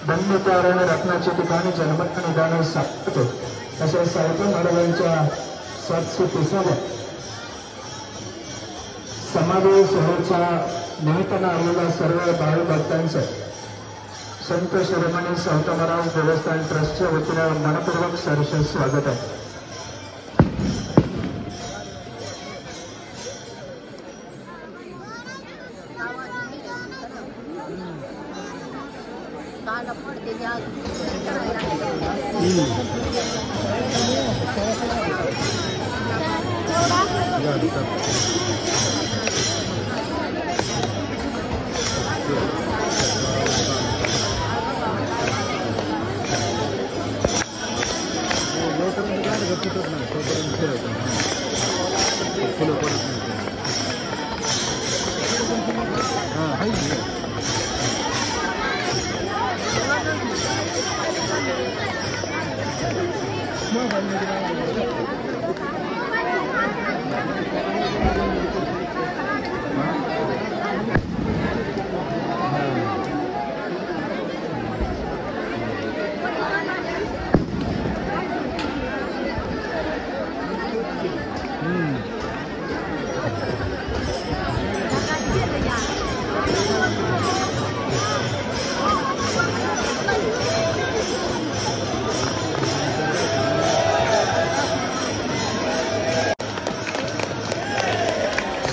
बंदकारण रत्नाचे ठिकाणी जन्म निदान साधतो अशा साहित्य महाराजांच्या 730व्या समाधी सोहळ्याच्या निमित्तानं आलेल्या सर्व भावी भक्तांचं संत शिरोमणी संत महाराज देवस्थान ट्रस्टच्या वतीनं मनपूर्वक सहर्ष स्वागत आहे.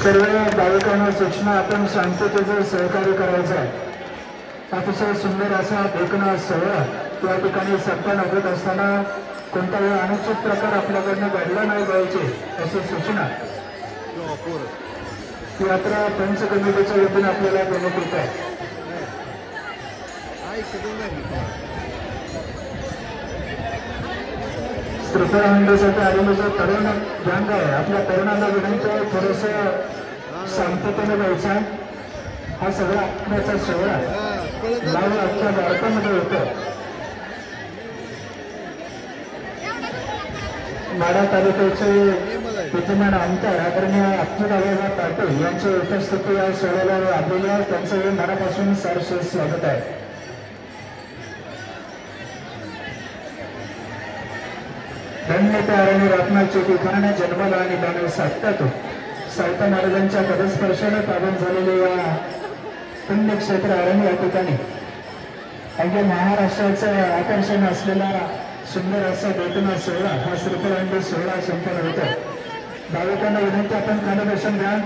सर्व भाविकांना सूचना आपण शांततेचं सहकार्य करायचं आहे. अतिशय सुंदर असा एकनाथ सोहळा या ठिकाणी संपन्न होत असताना कोणताही अनुचित प्रकार आपल्याकडनं घडला नाही पाहिजे अशी सूचना यात्रा पंच कमिटीच्या वतीने आपल्याला देण्यात येत आहे. श्रीफळांसाठी आलेलं जो तरुण गँग आहे आपल्या तरुणाला विनंती आहे थोडंसं शांततेने जायचा. हा सगळा आत्म्याचा सोहळा लावून अख्ख्या भारतामध्ये होतं. माढा तालुक्याचे विद्यमान आमदार आदरणीय अच्युतदादा पाटील यांची उपस्थिती या सोहळ्याला लाभलेली आहे. त्यांचं मनापासून सहर्ष स्वागत आहे. धन्यतारणी रत्नाचे ठिकाण जन्मला आणि दान साधतात. साहित्य महाराजांच्या पदस्पर्शाने पावन झालेले या पुण्यक्षेत्र अरण्य या ठिकाणी अगदी महाराष्ट्राचं आकर्षण असलेला सुंदर असा बेतना सोहळा हा श्रीफळांडी सोहळा संपन्न होतो. भाविकांना विनंती आपण खानदर्शन घ्या.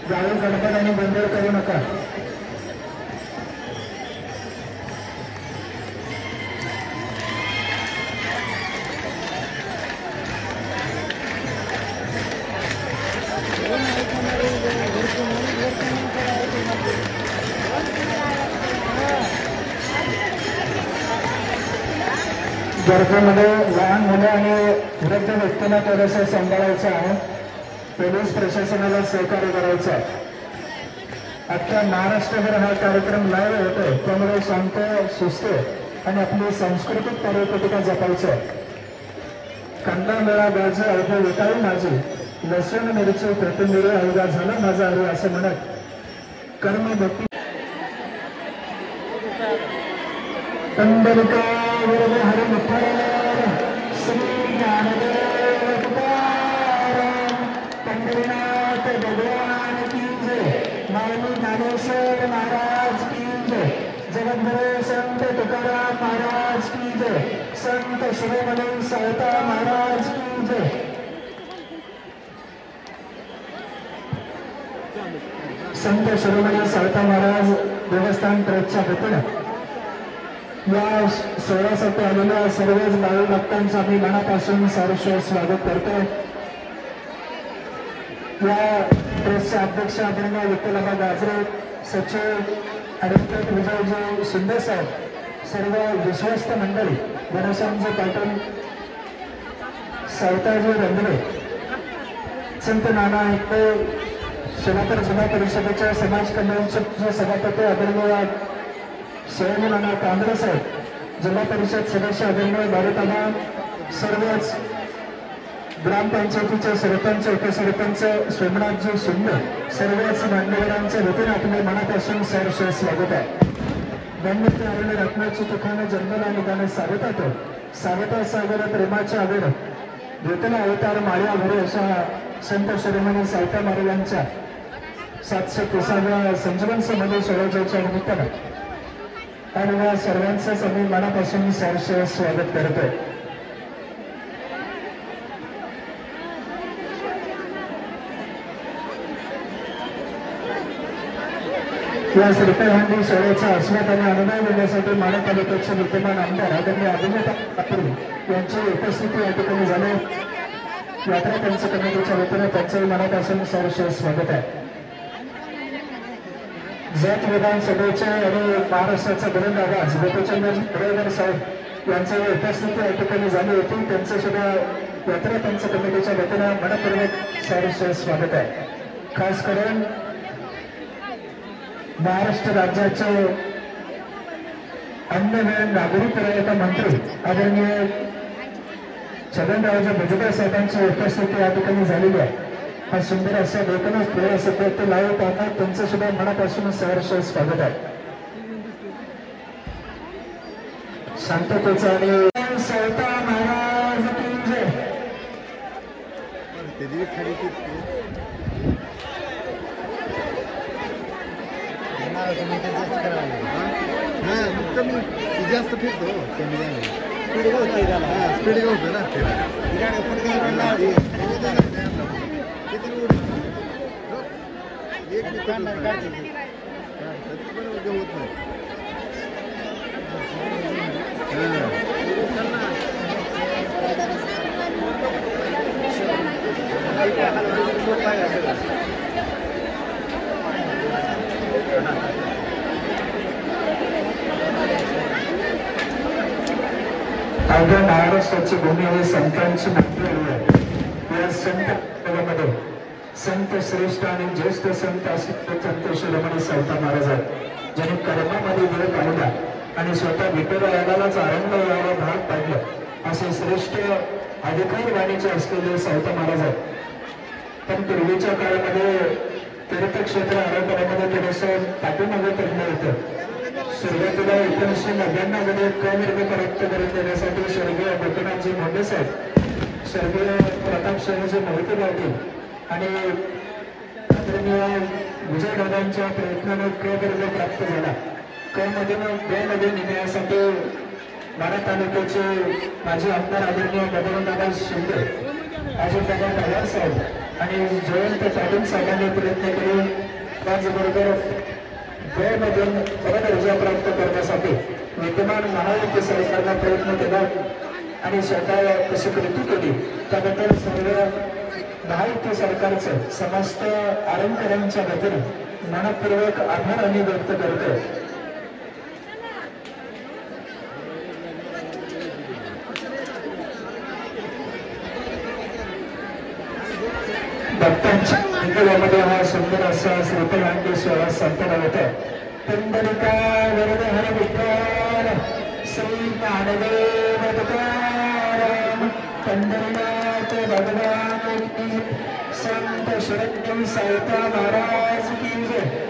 गावी गडबड आणि गोंधळ करू नका. गर्भामध्ये लहान मुलं आणि वृद्ध व्यक्तींना थोडंसं सांभाळायचं आहे. पोलीस प्रशासनाला सहकार्य करायचं आहे. अख्ख्या महाराष्ट्रभर हा कार्यक्रम लाईव्ह होतोय त्यामुळे शांत शिस्त आणि आपली सांस्कृतिक पारंपरिकता जपायचं आहे. कांदा मेळा गाज अवघे विटाळी माझी लसूण मिरची कोथिंबीर अवघा झाला माझा अरे असं म्हणत कर्म भक्ती पंढरपूर वरद हरी विठ्ठल श्री ज्ञानदेव तुकाराम पंढरीनाथ भगवान की जय माऊली ज्ञानेश्वर महाराज की जय जगद्गुरु संत तुकाराम महाराज की जय संत शिरोमणी सावता महाराज की जय संत शिरोमणी सावता महाराज देवस्थान ट्रस्टच्या वतीनं या सोहळ्यासाठी आलेल्या सर्वच भावी भक्तांचं आम्ही मनापासून सहर्ष स्वागत करतो. या ट्रस्टचे अध्यक्ष आदरणीय विठ्ठलबा गाजरे सचिव ॲडव्होकेट विजयजी शिंदे साहेब सर्व विश्वस्त मंडळी घनश्यामजी पाटील सावताजी रंधवे संत नाना एकटे सोलापूर जिल्हा परिषदेच्या समाज कल्याणचे सभापती आदरणीय शैनी नाना कांद्रे साहेब जिल्हा परिषद सदस्य आदरणीय भारताबा सर्वच ग्रामपंचायतीचे सरपंच उपसरपंच सोमनाथजी शिंदे सर्वच मान्यवरांच्या वतीने आपल्या मनापासून सहर्ष स्वागत आहे. गणपती आलेले रत्नाची तुखाने जन्मला निघाले सावतातो सावता सागर प्रेमाच्या आवेर विठ्ठल अवतार माळ्या भरे अशा संत शिरोमणी सावता महाराजांच्या 730व्या संजीवन समाधी सोहळ्याच्या निमित्तानं आणि या सर्वांचंच आम्ही मनापासून सहर्ष स्वागत करतोय. या श्रीफळहंडी सोहळ्याचा आस्वाद आणि अनुभव घेण्यासाठी माढा तालुक्याचे विद्यमान आमदार आदरणीय अभिनेता पाटील यांची उपस्थिती या ठिकाणी झाली. यात्रा पंच कमिटीच्या वतीने त्यांचंही मनापासून सहर्ष स्वागत आहे. जत विधानसभेचे आणि महाराष्ट्राचा बुलंद आवाज गोपीचंद पडळकर साहेब यांची उपस्थिती या ठिकाणी झाली होती. त्यांचं सुद्धा यात्रा पंच कमिटीच्या वतीने मनपूर्वक सहर्ष स्वागत आहे. खास करून महाराष्ट्र राज्याचे अन्न व नागरी पुरवठा मंत्री आदरणीय छगनरावजी भुजबळ साहेबांची उपस्थिती या ठिकाणी झालेली आहे. हा सुंदर असा एकूणच प्रिय सत्य लावत आहे त्यांचं सुद्धा मनापासून सहर्ष स्वागत आहे. शांततेचा आणि सावता महाराज की जय. जास्त फिरतो स्पीड होतं ना अवघ्या महाराष्ट्राची भूमी ही संतांची भूमी आहे. या संत मध्ये संत श्रेष्ठ आणि ज्येष्ठ संत असलेले संत शिरोमणी सावता महाराज आहेत ज्यांनी कर्मामध्ये वेळ काढला आणि स्वतः विठ्ठलालाच आरंभ यावा भाग पाडलं असे श्रेष्ठ अधिकार वाणीचे असलेले सावता महाराज आहेत. पण पूर्वीच्या काळामध्ये तीर्थक्षेत्र आरंभमध्ये थोडंसं पाठीमागे पडलं होतं. सुरुवातीला 1999 मध्ये कवर्ग प्राप्त करून देण्यासाठी स्वर्गीय गोपीनाथजी मोंडे साहेब स्वर्गीय प्रताप सिंहजी मोहिते पाटील आणि आदरणीय विजयदादांच्या प्रयत्नाने कवर्ग प्राप्त झाला. क मधून ब मध्ये नेण्यासाठी माढा तालुक्याचे माजी आमदार आदरणीय बबनदादा शिंदे अजितदादा पवार साहेब आणि जयंत पाटील साहेबांनी प्रयत्न केले. त्याचबरोबर मधून दर्जा प्राप्त करण्यासाठी विद्यमान महायुती सरकारला प्रयत्न केला आणि स्वतः कशी कृती केली त्याबद्दल सर्व महायुती सरकारचं समस्त आरंकरांच्या वतीने मनपूर्वक आभार आम्ही व्यक्त करतो. भक्तांच्या मंदिरामध्ये हा सुंदर असा श्रीफळहंडी सोहळा संपन्न होता. पंढरीका वरद हरी विठ्ठल श्री ज्ञानदेव तुकाराम पंढरीनाथ भगवान की संत शिरोमणी सावता महाराज की जय.